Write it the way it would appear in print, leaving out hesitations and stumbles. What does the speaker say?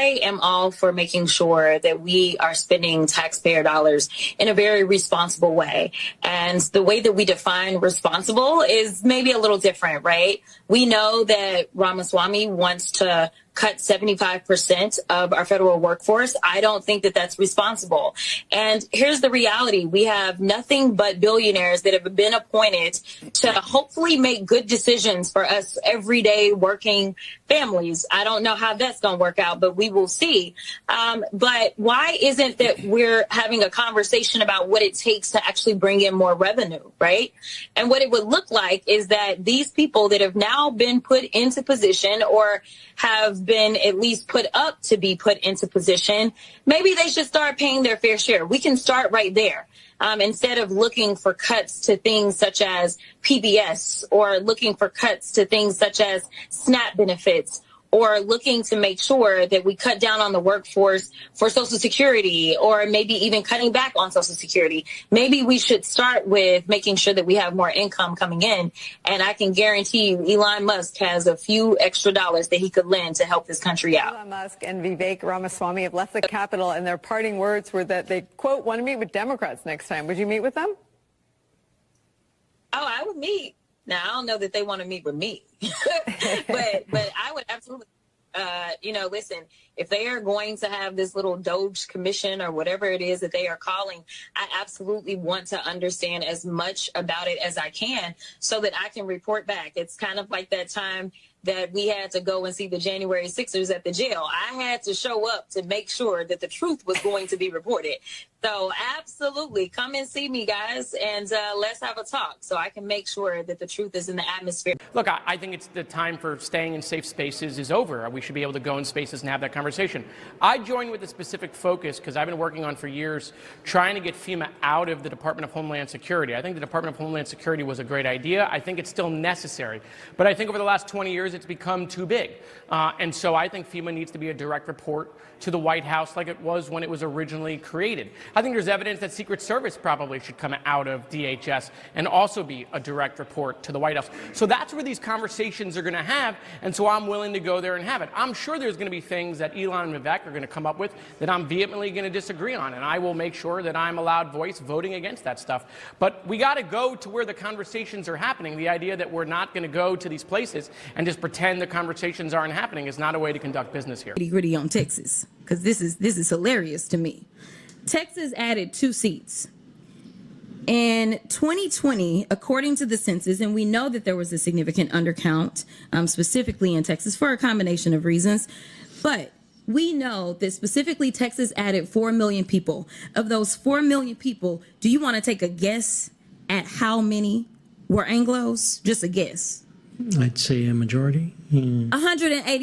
I am all for making sure that we are spending taxpayer dollars in a very responsible way. And the way that we define responsible is maybe a little different, right? We know that Ramaswamy wants to cut 75% of our federal workforce. I don't think that that's responsible. And here's the reality. We have nothing but billionaires that have been appointed to hopefully make good decisions for us everyday working families. I don't know how that's going to work out, but we will see. But why isn't that we're having a conversation about what it takes to actually bring in more revenue, right? And what it would look like is that these people that have now been put into position or have been at least put up to be put into position, maybe they should start paying their fair share. We can start right there. Instead of looking for cuts to things such as PBS or looking for cuts to things such as SNAP benefits or looking to make sure that we cut down on the workforce for Social Security or maybe even cutting back on Social Security. Maybe we should start with making sure that we have more income coming in. And I can guarantee you Elon Musk has a few extra dollars that he could lend to help this country out. Elon Musk and Vivek Ramaswamy have left the Capitol, and their parting words were that they, quote, want to meet with Democrats next time. Would you meet with them? Oh, I would meet. Now, I don't know that they want to meet with me, but I would absolutely, listen, if they are going to have this little DOGE commission or whatever it is that they are calling, I absolutely want to understand as much about it as I can so that I can report back. It's kind of like that time that we had to go and see the January 6ers at the jail. I had to show up to make sure that the truth was going to be reported. So absolutely, come and see me, guys, and let's have a talk so I can make sure that the truth is in the atmosphere. Look, I think it's the time for staying in safe spaces is over. We should be able to go in spaces and have that conversation. I joined with a specific focus because I've been working on for years trying to get FEMA out of the Department of Homeland Security. I think the Department of Homeland Security was a great idea. I think it's still necessary. But I think over the last 20 years, it's become too big. And so I think FEMA needs to be a direct report to the White House like it was when it was originally created. I think there's evidence that Secret Service probably should come out of DHS and also be a direct report to the White House. So that's where these conversations are going to have, and so I'm willing to go there and have it. I'm sure there's going to be things that Elon and Vivek are going to come up with that I'm vehemently going to disagree on, and I will make sure that I'm a loud voice voting against that stuff. But we got to go to where the conversations are happening. The idea that we're not going to go to these places and just pretend the conversations aren't happening is not a way to conduct business here. Gritty on Texas, because this is hilarious to me. Texas added 2 seats. In 2020, according to the census, and we know that there was a significant undercount, specifically in Texas for a combination of reasons, but we know that specifically Texas added 4 million people. Of those 4 million people, do you want to take a guess at how many were Anglos? Just a guess. I'd say a majority. 180,000.